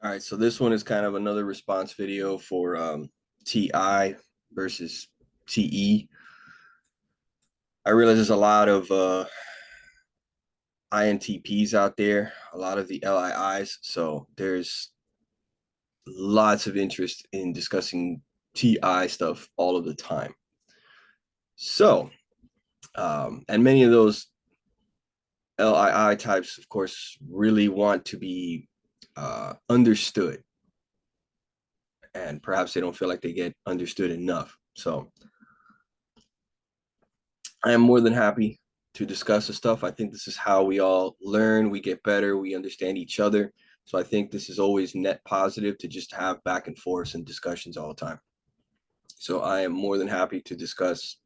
All right, so this one is kind of another response video for TI versus TE. I realize there's a lot of INTPs out there, a lot of the LIIs, so there's lots of interest in discussing TI stuff all of the time. So, and many of those LII types, of course, really want to be understood, and perhaps they don't feel like they get understood enough. So I am more than happy to discuss this stuff. I think this is how we all learn, we get better, we understand each other. So I think this is always net positive to just have back and forth and discussions all the time. So I am more than happy to discuss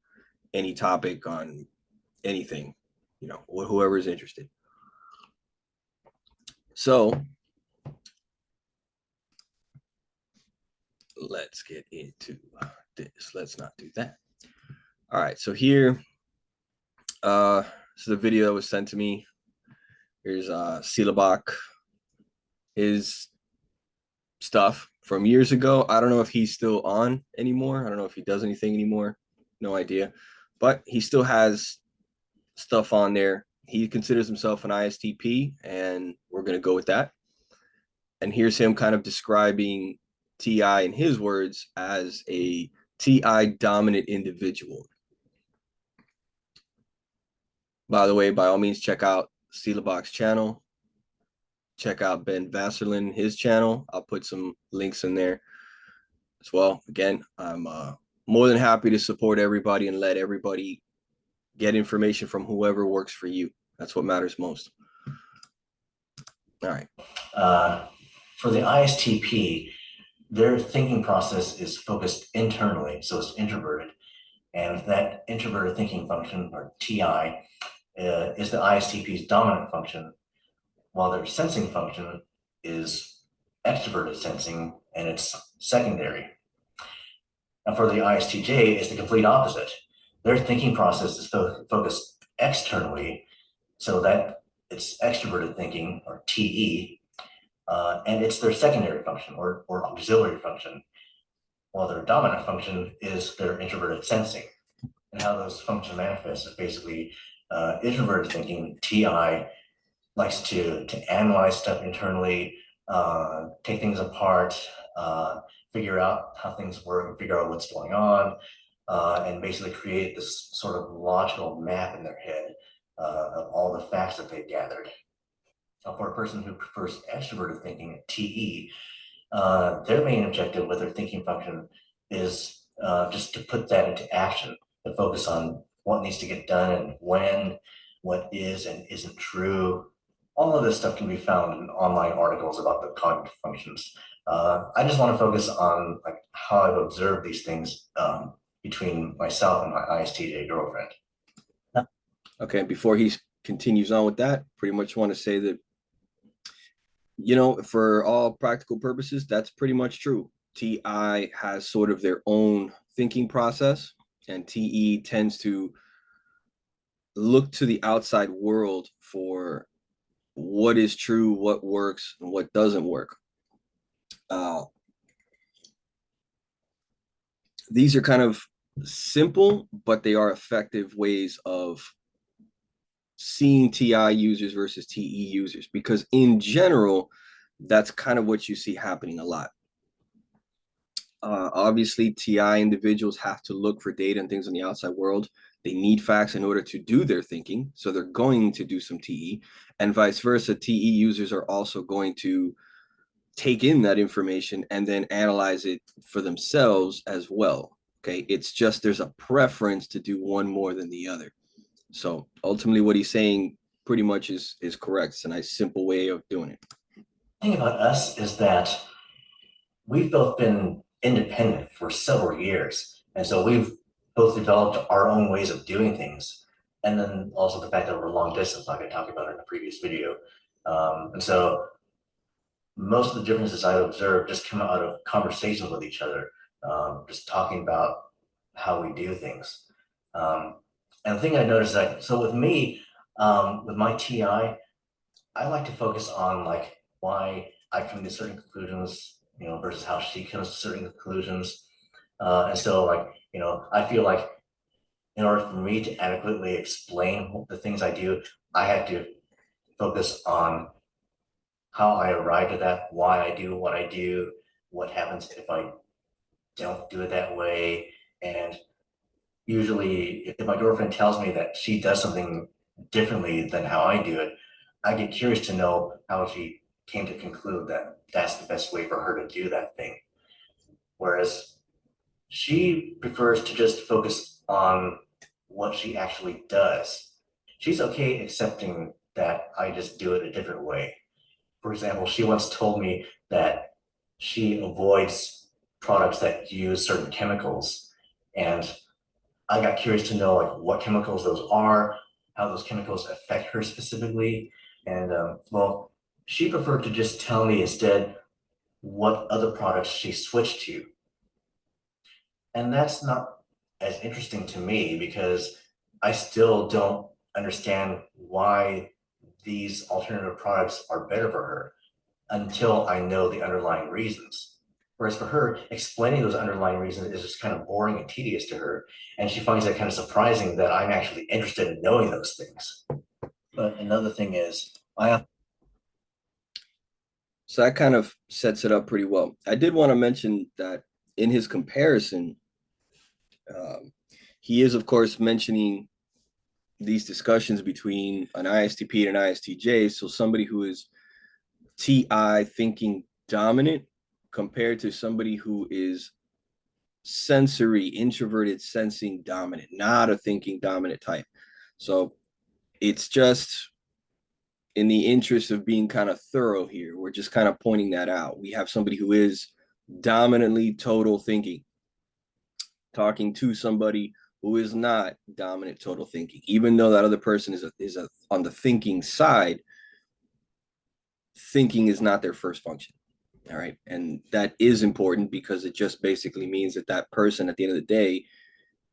any topic on anything, whoever is interested. So let's get into this. Let's not do that. All right, so here, this is a video that was sent to me. Here's Celebok, his stuff from years ago. I don't know if he's still on anymore. I don't know if he does anything anymore. No idea. But he still has stuff on there. He considers himself an ISTP, and we're going to go with that. And here's him kind of describing TI in his words as a TI dominant individual. By the way, by all means, check out Celebok's channel. Check out Ben Vaserlan, his channel. I'll put some links in there as well. Again, I'm more than happy to support everybody and let everybody get information from whoever works for you. That's what matters most. All right. For the ISTP, their thinking process is focused internally, so it's introverted. And that introverted thinking function, or TI, is the ISTP's dominant function, while their sensing function is extroverted sensing, and it's secondary. And for the ISTJ, it's the complete opposite. Their thinking process is focused externally, so that it's extroverted thinking, or TE, and it's their secondary function, or auxiliary function, while their dominant function is their introverted sensing. And how those functions manifest is basically introverted thinking. TI likes to analyze stuff internally, take things apart, figure out how things work, and figure out what's going on, and basically create this sort of logical map in their head of all the facts that they've gathered. For a person who prefers extroverted thinking, TE, their main objective with their thinking function is just to put that into action, to focus on what needs to get done and when, what is and isn't true. All of this stuff can be found in online articles about the cognitive functions. I just want to focus on like how I've observed these things between myself and my ISTJ girlfriend. Okay. Before he continues on with that, pretty much want to say that, for all practical purposes, that's pretty much true. TI has sort of their own thinking process, and TE tends to look to the outside world for what is true, what works, and what doesn't work. These are kind of simple, but they are effective ways of seeing TI users versus TE users, because in general, that's kind of what you see happening a lot. Obviously, TI individuals have to look for data and things in the outside world. They need facts in order to do their thinking. So they're going to do some TE, and vice versa. TE users are also going to take in that information and then analyze it for themselves as well. Okay. It's just there's a preference to do one more than the other. So ultimately, what he's saying pretty much is correct. It's a nice, simple way of doing it. The thing about us is that we've both been independent for several years. And so we've both developed our own ways of doing things. And then also the fact that we're long distance, like I talked about in the previous video. And so most of the differences I've observed just come out of conversations with each other, just talking about how we do things. And the thing I noticed is that, so with me, with my TI, I like to focus on like why I come to certain conclusions, versus how she comes to certain conclusions. And so like, I feel like in order for me to adequately explain the things I do, I have to focus on how I arrived at that, why I do what I do, what happens if I don't do it that way. And usually, if my girlfriend tells me that she does something differently than how I do it, I get curious to know how she came to conclude that that's the best way for her to do that thing. Whereas she prefers to just focus on what she actually does. She's okay accepting that I just do it a different way. For example, she once told me that she avoids products that use certain chemicals. And I got curious to know like what chemicals those are, how those chemicals affect her specifically. And well, she preferred to just tell me instead what other products she switched to. And that's not as interesting to me because I still don't understand why these alternative products are better for her until I know the underlying reasons. Whereas for her, explaining those underlying reasons is just kind of boring and tedious to her. And she finds that kind of surprising that I'm actually interested in knowing those things. But another thing is, I have. So that kind of sets it up pretty well. I did want to mention that in his comparison, um, he is, of course, mentioning these discussions between an ISTP and an ISTJ. So somebody who is TI thinking dominant compared to somebody who is sensory, introverted, sensing dominant, not a thinking dominant type. So it's just in the interest of being kind of thorough here, we're just kind of pointing that out. We have somebody who is dominantly total thinking, talking to somebody who is not dominant total thinking, even though that other person is on the thinking side. Thinking is not their first function. All right. And that is important because it just basically means that that person at the end of the day,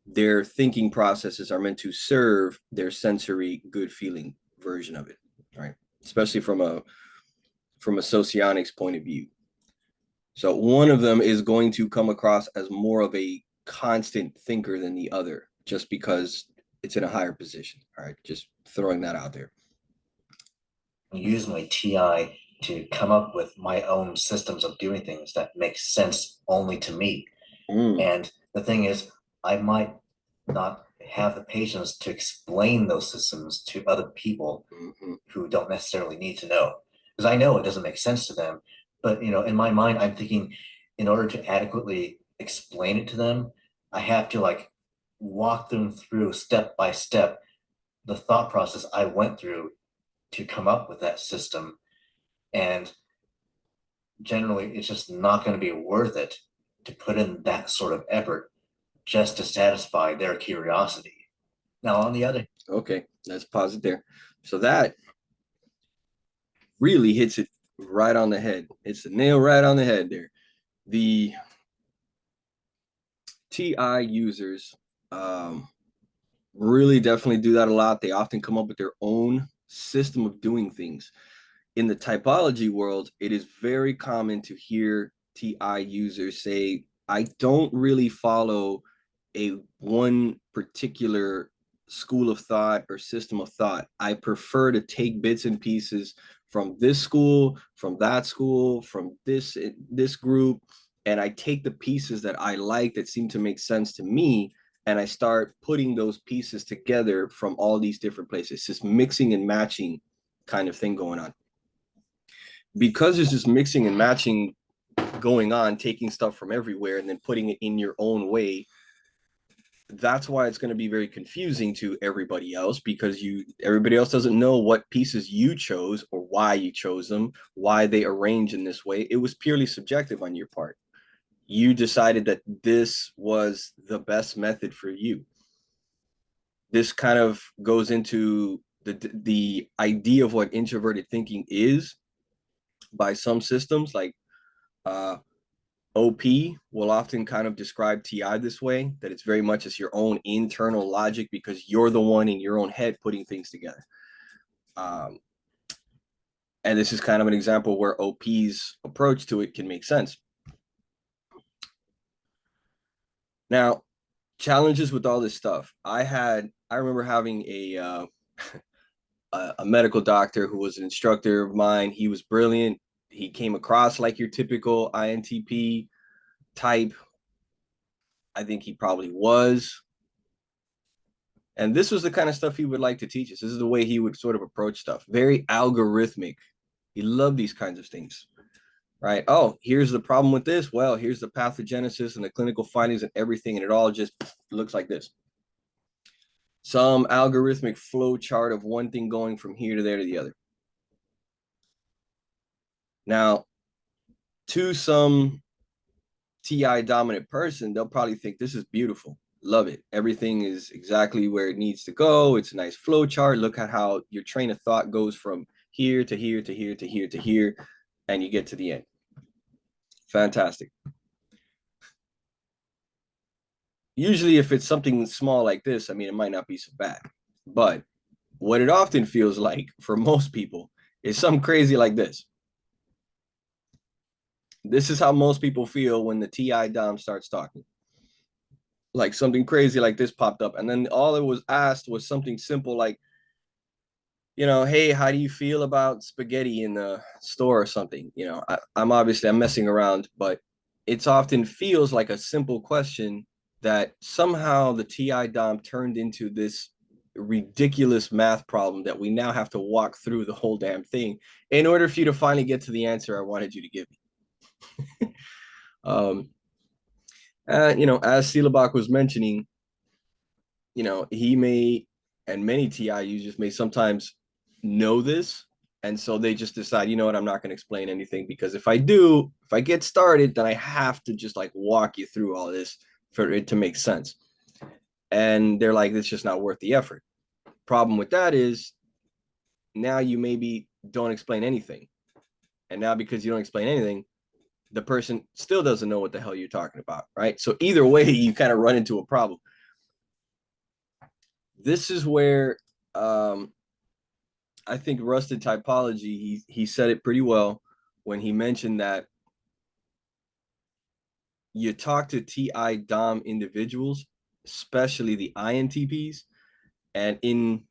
their thinking processes are meant to serve their sensory good feeling version of it. Right. Especially from a socionics point of view. So one of them is going to come across as more of a constant thinker than the other, just because it's in a higher position. All right. Just throwing that out there. Use my TI to come up with my own systems of doing things that make sense only to me. And the thing is, I might not have the patience to explain those systems to other people who don't necessarily need to know. Because I know it doesn't make sense to them. But in my mind, I'm thinking in order to adequately explain it to them, I have to like walk them through step by step the thought process I went through to come up with that system. And generally, it's just not going to be worth it to put in that sort of effort just to satisfy their curiosity. Now, on the other, Okay, let's pause it there. So that really hits it right on the head. It's the nail right on the head there. The TI users really definitely do that a lot. They often come up with their own system of doing things. In the typology world, it is very common to hear TI users say, I don't really follow a one particular school of thought or system of thought. I prefer to take bits and pieces from this school, from that school, from this group, and I take the pieces that I like that seem to make sense to me, and I start putting those pieces together from all these different places. It's this mixing and matching kind of thing going on. Because there's this mixing and matching going on, taking stuff from everywhere and then putting it in your own way, that's why it's going to be very confusing to everybody else, because everybody else doesn't know what pieces you chose or why you chose them, why they arrange in this way. It was purely subjective on your part. You decided that this was the best method for you. This kind of goes into the idea of what introverted thinking is by some systems, like OP will often kind of describe TI this way, that it's very much as your own internal logic because you're the one in your own head putting things together. Um, And this is kind of an example where OP's approach to it can make sense. Now, challenges with all this stuff. I remember having a medical doctor who was an instructor of mine. He was brilliant. He came across like your typical INTP type. I think he probably was. And this was the kind of stuff he would like to teach us. This is the way he would sort of approach stuff. Very algorithmic. He loved these kinds of things, right? Oh, here's the problem with this. Well, here's the pathogenesis and the clinical findings and everything. And it all just looks like this. Some algorithmic flow chart of one thing going from here to there to the other. Now, to some TI dominant person, they'll probably think this is beautiful. Love it. Everything is exactly where it needs to go. It's a nice flow chart. Look at how your train of thought goes from here to here to here to here to here, and you get to the end. Fantastic. Usually, if it's something small like this, I mean, it might not be so bad. But what it often feels like for most people is something crazy like this. This is how most people feel when the TI Dom starts talking. Like something crazy like this popped up. And then all it was asked was something simple like, hey, how do you feel about spaghetti in the store or something? I'm messing around, but it's often feels like a simple question that somehow the TI Dom turned into this ridiculous math problem that we now have to walk through the whole damn thing in order for you to finally get to the answer I wanted you to give me. As Celebok was mentioning, he may, and many TI users may sometimes know this. And so they just decide, you know what, I'm not going to explain anything because if I get started, then I have to just like walk you through all this for it to make sense. And they're like, it's just not worth the effort. Problem with that is now you maybe don't explain anything. And now because you don't explain anything, the person still doesn't know what the hell you're talking about, right? So either way, you kind of run into a problem. This is where I think rusted typology, he said it pretty well when he mentioned that you talk to TI DOM individuals, especially the INTPs, and in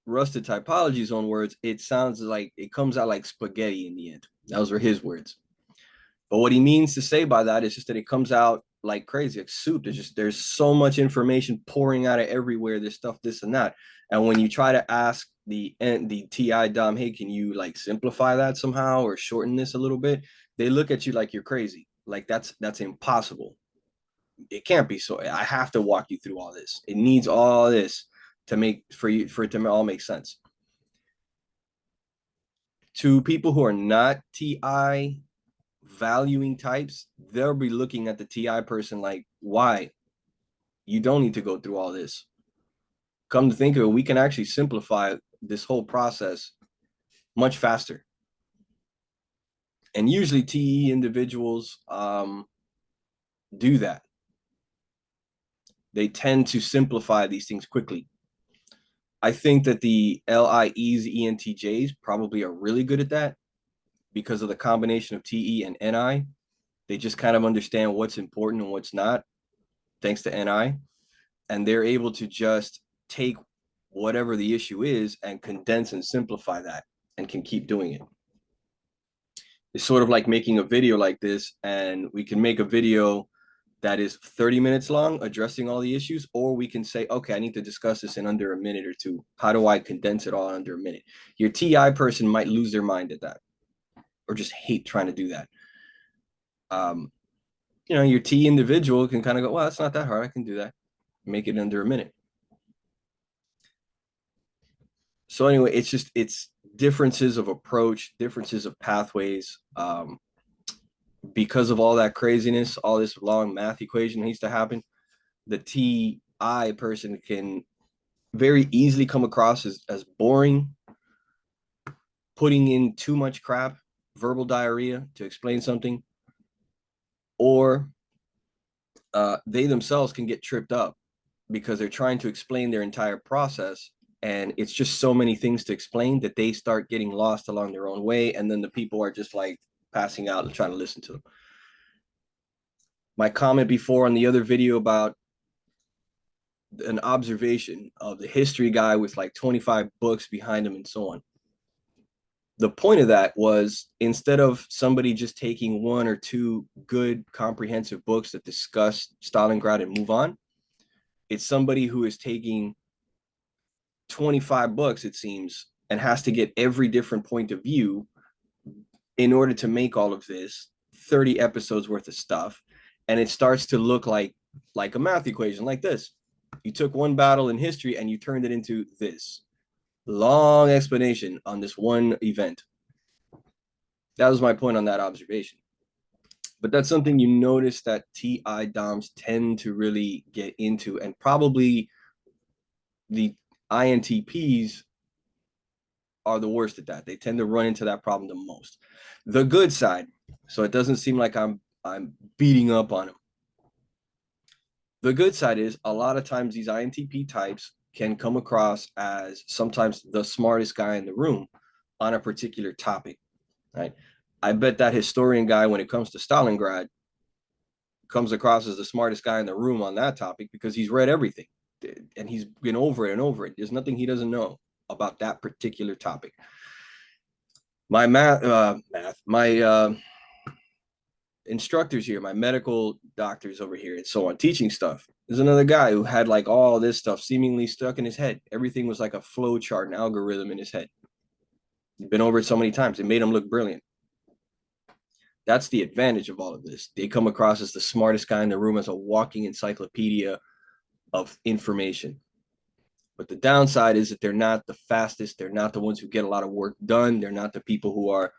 rusted typology's own words, it sounds like it comes out like spaghetti in the end. Those were his words. But what he means to say by that is just that it comes out like crazy, like soup. There's so much information pouring out of everywhere. There's stuff, this and that. And when you try to ask the TI Dom, hey, can you like simplify that somehow or shorten this a little bit? They look at you like you're crazy. Like that's impossible. It can't be so. I have to walk you through all this. It needs all this to make for it to all make sense. To people who are not TI valuing types, they'll be looking at the TI person like, why? You don't need to go through all this. Come to think of it, we can actually simplify this whole process much faster. And usually TE individuals do that. They tend to simplify these things quickly. I think that the LIEs, ENTJs probably are really good at that because of the combination of TE and NI. They just kind of understand what's important and what's not, thanks to NI. And they're able to just take whatever the issue is and condense and simplify that and can keep doing it. It's sort of like making a video like this, and we can make a video that is 30 minutes long addressing all the issues, or we can say, okay, I need to discuss this in under a minute or two. How do I condense it all under a minute? Your TI person might lose their mind at that or just hate trying to do that. Your T individual can kind of go, well, it's not that hard. I can do that. Make it under a minute. So anyway, it's differences of approach, differences of pathways. Because of all that craziness, all this long math equation needs to happen, the TI person can very easily come across as boring, putting in too much crap, verbal diarrhea to explain something, or they themselves can get tripped up because they're trying to explain their entire process and it's just so many things to explain that they start getting lost along their own way, and then the people are just like passing out and trying to listen to them. My comment before on the other video about an observation of the history guy with like 25 books behind him and so on. The point of that was, instead of somebody just taking one or two good comprehensive books that discuss Stalingrad and move on, it's somebody who is taking 25 books, it seems, and has to get every different point of view in order to make all of this 30 episodes worth of stuff. And it starts to look like a math equation like this. You took one battle in history and you turned it into this long explanation on this one event. That was my point on that observation. But that's something you notice that TI DOMs tend to really get into, and probably the INTPs are the worst at that. They tend to run into that problem the most. The good side, so it doesn't seem like I'm beating up on them. The good side is, a lot of times these INTP types can come across as sometimes the smartest guy in the room on a particular topic, right? I bet that historian guy, when it comes to Stalingrad, comes across as the smartest guy in the room on that topic because he's read everything and he's been over it and over it. There's nothing he doesn't know about that particular topic. My my instructors here, my medical doctors over here and so on, teaching stuff. There's another guy who had like all this stuff seemingly stuck in his head. Everything was like a flow chart, an algorithm in his head. He'd been over it so many times. It made him look brilliant. That's the advantage of all of this. They come across as the smartest guy in the room, as a walking encyclopedia of information. But the downside is that they're not the fastest. They're not the ones who get a lot of work done. They're not the people who are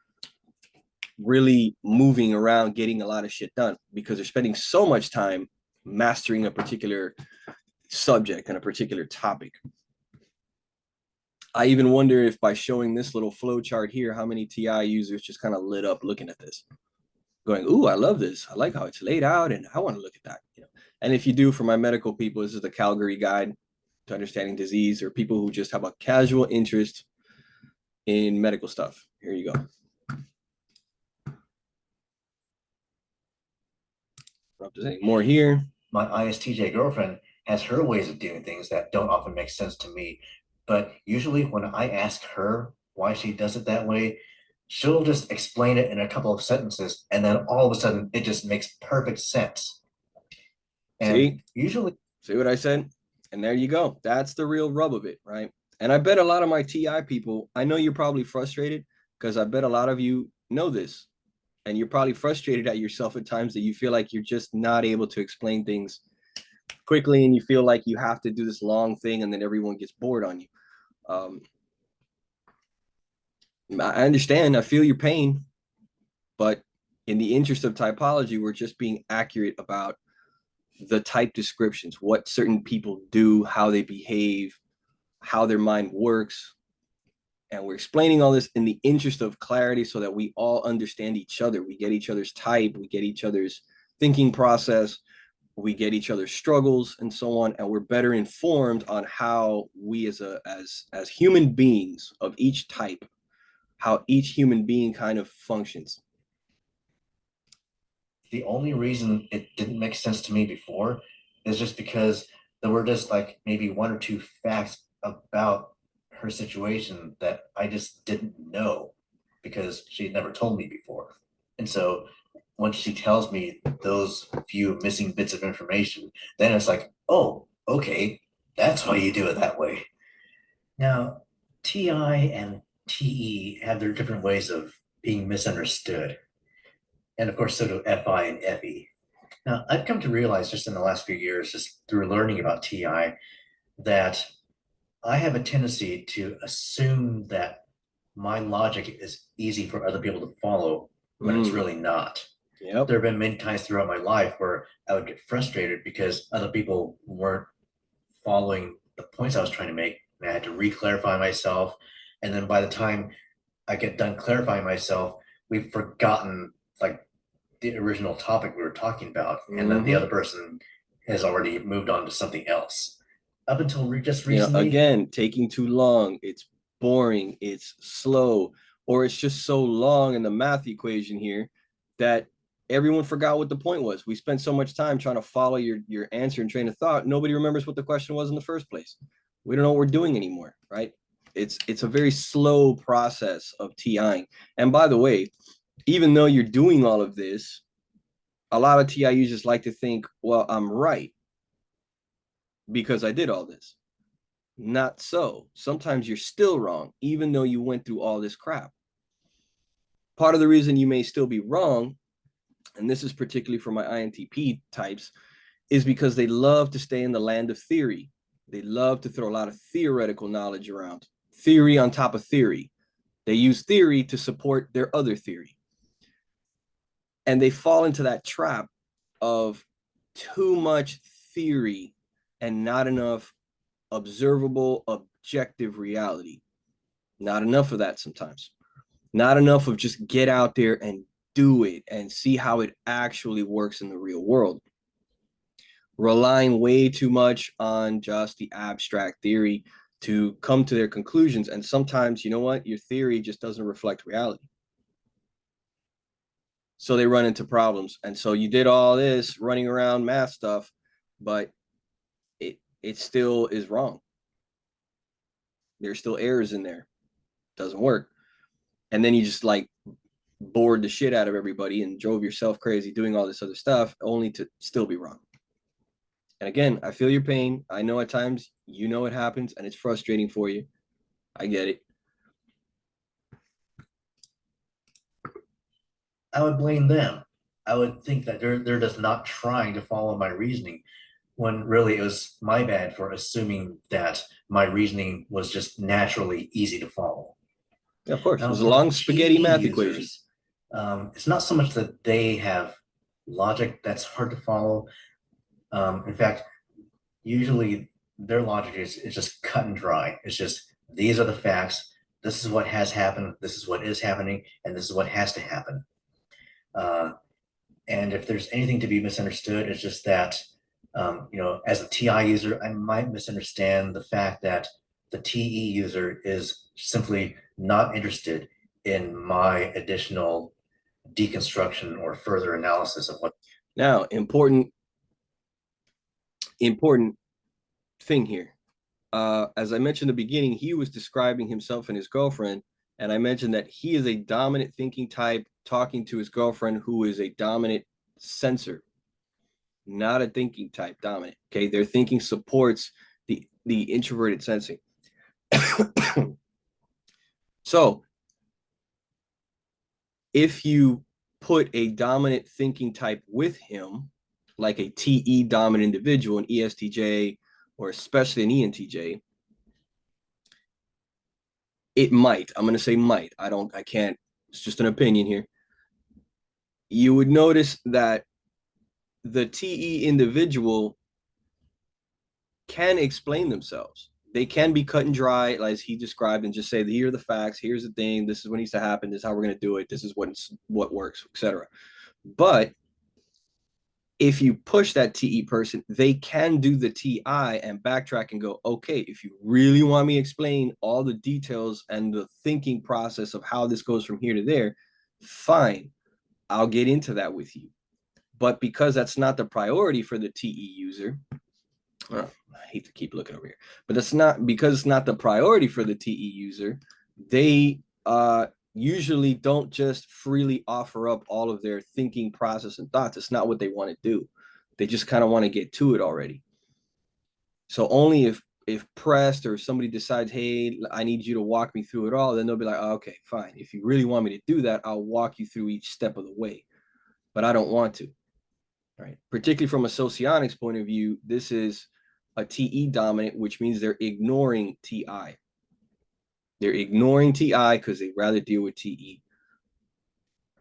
really moving around, getting a lot of shit done, because they're spending so much time mastering a particular subject and a particular topic. I even wonder if by showing this little flow chart here, how many TI users just kind of lit up looking at this, going, "Ooh, I love this. I like how it's laid out, and I want to look at that." You know. And if you do, for my medical people, this is the Calgary Guide to Understanding Disease, or people who just have a casual interest in medical stuff. Here you go. If there's any more here. My ISTJ girlfriend has her ways of doing things that don't often make sense to me. But usually when I ask her why she does it that way, she'll just explain it in a couple of sentences, and then all of a sudden it just makes perfect sense. And usually, see what I said? And there you go. That's the real rub of it, right? And I bet a lot of my TI people, I know you're probably frustrated, because I bet a lot of you know this. And you're probably frustrated at yourself at times that you feel like you're just not able to explain things quickly, and you feel like you have to do this long thing, and then everyone gets bored on you. I understand. I feel your pain. But in the interest of typology, we're just being accurate about the type descriptions, what certain people do, how they behave, how their mind works. And we're explaining all this in the interest of clarity, so that we all understand each other. We get each other's type, we get each other's thinking process, we get each other's struggles and so on, and we're better informed on how we as human beings of each type, how each human being kind of functions. the only reason it didn't make sense to me before is just because there were just like maybe one or two facts about her situation that I just didn't know because she had never told me before. And so once she tells me those few missing bits of information, then it's like, oh, okay, that's why you do it that way. Now, TI and TE have their different ways of being misunderstood. And of course, so do FI and FE. Now, I've come to realize just in the last few years, just through learning about TI, that I have a tendency to assume that my logic is easy for other people to follow when it's really not. Yep. There have been many times throughout my life where I would get frustrated because other people weren't following the points I was trying to make, and I had to re-clarify myself. And then by the time I get done clarifying myself, we've forgotten like the original topic we were talking about, and then the other person has already moved on to something else. up until just recently. Again, taking too long, it's boring, it's slow, or it's just so long in the math equation here that everyone forgot what the point was. We spent so much time trying to follow your answer and train of thought, nobody remembers what the question was in the first place. We don't know what we're doing anymore, right? It's a very slow process of TIing. And by the way, even though you're doing all of this, a lot of TI users like to think, well, I'm right because I did all this. Not so. Sometimes you're still wrong, even though you went through all this crap. Part of the reason you may still be wrong, and this is particularly for my INTP types, is because they love to stay in the land of theory. They love to throw a lot of theoretical knowledge around, theory on top of theory. They use theory to support their other theory. And they fall into that trap of too much theory and not enough observable, objective reality. Not enough of that sometimes. Not enough of just get out there and do it and see how it actually works in the real world. Relying way too much on just the abstract theory to come to their conclusions. And sometimes, you know what? Your theory just doesn't reflect reality. So they run into problems. And so you did all this running around math stuff, but it still is wrong. There's still errors in there. Doesn't work. And then you just like bored the shit out of everybody and drove yourself crazy doing all this other stuff only to still be wrong. And again, I feel your pain. I know at times, it happens and it's frustrating for you. I get it. I would blame them. I would think that they're just not trying to follow my reasoning when really it was my bad for assuming that my reasoning was just naturally easy to follow. Yeah, of course. Now, It was a for the long spaghetti TE math users, equation. it's not so much that they have logic that's hard to follow. In fact, usually their logic is just cut and dry. It's just these are the facts. This is what has happened. This is what is happening, and this is what has to happen. And if there's anything to be misunderstood, it's just that, as a TI user, I might misunderstand the fact that the TE user is simply not interested in my additional deconstruction or further analysis of what. Now, important thing here. As I mentioned in the beginning, he was describing himself and his girlfriend, and I mentioned that he is a dominant thinking type talking to his girlfriend who is a dominant sensor, not a thinking type dominant. Okay, their thinking supports the introverted sensing. So if you put a dominant thinking type with him, like a TE dominant individual, an ESTJ, or especially an ENTJ, it might. I'm going to say might. I can't. It's just an opinion here. You would notice that the TE individual can explain themselves. They can be cut and dry, as he described, and just say, here are the facts. Here's the thing. This is what needs to happen. This is how we're going to do it. This is what works, etc. But if you push that TE person, they can do the TI and backtrack and go, okay, if you really want me to explain all the details and the thinking process of how this goes from here to there, fine, I'll get into that with you. But because that's not the priority for the TE user, I hate to keep looking over here, but it's not because it's not the priority for the TE user, they usually don't just freely offer up all of their thinking process and thoughts. It's not what they want to do. They just kind of want to get to it already. So only if pressed or somebody decides, hey, I need you to walk me through it all, then they'll be like, oh, okay, fine. If you really want me to do that, I'll walk you through each step of the way. But I don't want to. Right. Particularly from a socionics point of view, this is a TE dominant, which means they're ignoring TI. They're ignoring TI because they'd rather deal with TE.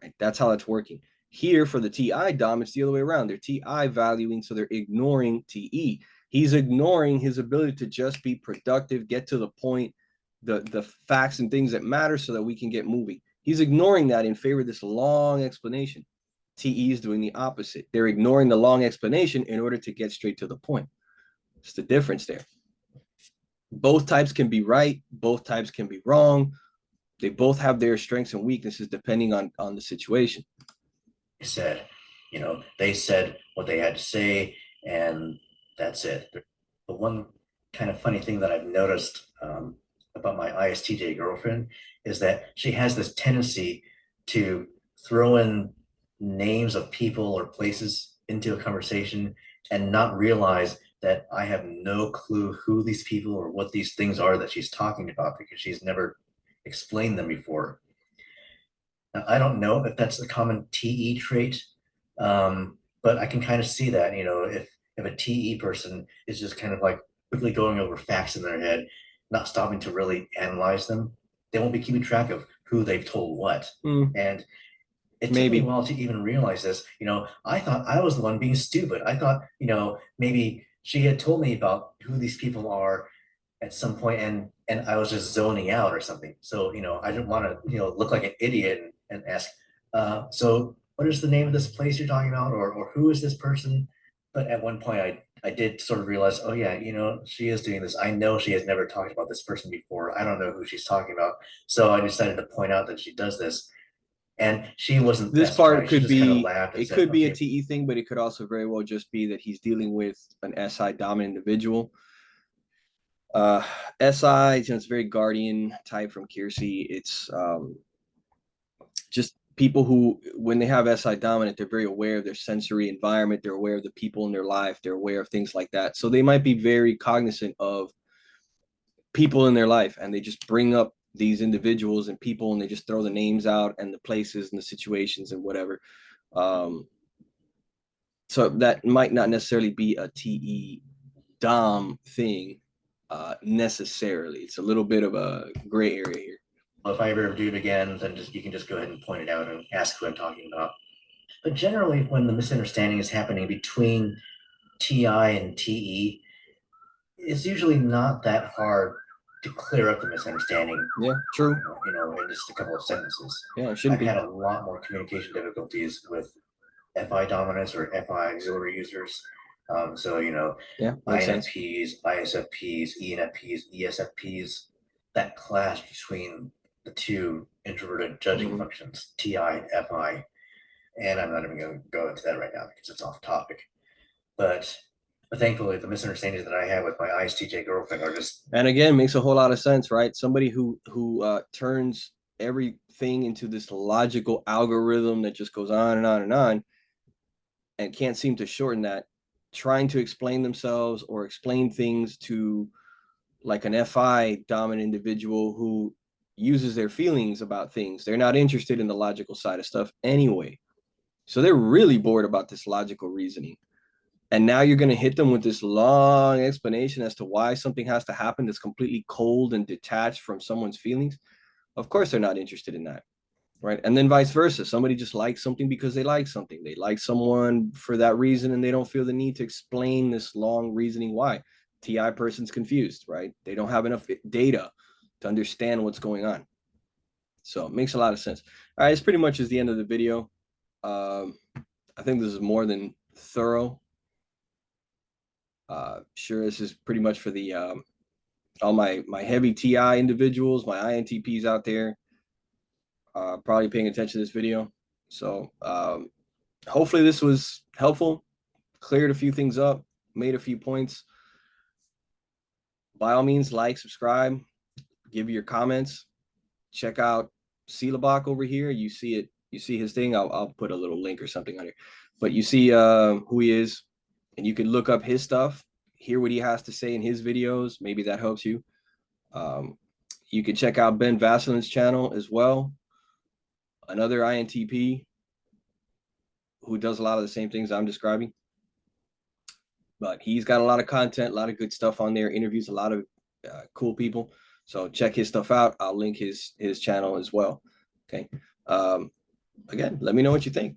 Right? That's how that's working. Here for the TI dom, it's the other way around. They're TI valuing, so they're ignoring TE. He's ignoring his ability to just be productive, get to the point, the facts and things that matter so that we can get moving. He's ignoring that in favor of this long explanation. TE is doing the opposite. They're ignoring the long explanation in order to get straight to the point. It's the difference there. Both types can be right, both types can be wrong. They both have their strengths and weaknesses depending on the situation. Said, they said what they had to say, and that's it. But one kind of funny thing that I've noticed about my ISTJ girlfriend is that she has this tendency to throw in names of people or places into a conversation and not realize that I have no clue who these people or what these things are that she's talking about because she's never explained them before. Now, I don't know if that's a common TE trait, but I can kind of see that, if a TE person is just kind of like quickly going over facts in their head, not stopping to really analyze them, they won't be keeping track of who they've told what. Mm, And it took me a maybe. while to even realize this. I thought I was the one being stupid. I thought, maybe she had told me about who these people are at some point, and I was just zoning out or something. So, I didn't want to, look like an idiot and ask, so what is the name of this place you're talking about, or who is this person? But at one point I did sort of realize, oh yeah, she is doing this. I know she has never talked about this person before. I don't know who she's talking about. So I decided to point out that she does this. And she wasn't This that part surprised. She could just kind of be, laughed and it said, could be a okay. TE thing, but it could also very well just be that he's dealing with an SI dominant individual. Uh, SI, it's very guardian type from Kiersey. It's just people who, when they have SI dominant, they're very aware of their sensory environment. They're aware of the people in their life. They're aware of things like that. So they might be very cognizant of people in their life, and they just bring up these individuals and people, and they just throw the names out and the places and the situations and whatever. So that might not necessarily be a TE Dom thing necessarily. It's a little bit of a gray area here. Well, if I ever do it again, then you can just go ahead and point it out and ask who I'm talking about. But generally, when the misunderstanding is happening between TI and TE, it's usually not that hard to clear up the misunderstanding, Yeah, true. in just a couple of sentences. Yeah, it shouldn't I've be. had a lot more communication difficulties with FI dominants or FI auxiliary users. So, Yeah, makes sense. INFPs, ISFPs, ENFPs, ESFPs, that clash between the two introverted judging Mm-hmm. functions, TI and FI. And I'm not even going to go into that right now because it's off topic. But thankfully, the misunderstandings that I have with my ISTJ girlfriend are just. And again, makes a whole lot of sense, right? Somebody who turns everything into this logical algorithm that just goes on and on and on, and can't seem to shorten that, trying to explain themselves or explain things to like an FI dominant individual who uses their feelings about things. They're not interested in the logical side of stuff anyway. So they're really bored about this logical reasoning. And now you're going to hit them with this long explanation as to why something has to happen that's completely cold and detached from someone's feelings. Of course, they're not interested in that. Right. And then vice versa. Somebody just likes something because they like something. They like someone for that reason, and they don't feel the need to explain this long reasoning why. TI person's confused, right? They don't have enough data to understand what's going on. So it makes a lot of sense. All right, this pretty much is the end of the video. I think this is more than thorough. Sure, this is pretty much for the all my heavy TI individuals, my INTPs out there, probably paying attention to this video. So hopefully this was helpful, cleared a few things up, made a few points. By all means, like, subscribe, give your comments. Check out Celebok over here. You see it, you see his thing. I'll put a little link or something on here. But you see who he is, and you can look up his stuff, hear what he has to say in his videos. Maybe that helps you. You can check out Ben Vaserlan's channel as well, another INTP who does a lot of the same things I'm describing. But he's got a lot of content, a lot of good stuff on there, interviews a lot of cool people. So check his stuff out. I'll link his channel as well. Okay. Again, let me know what you think.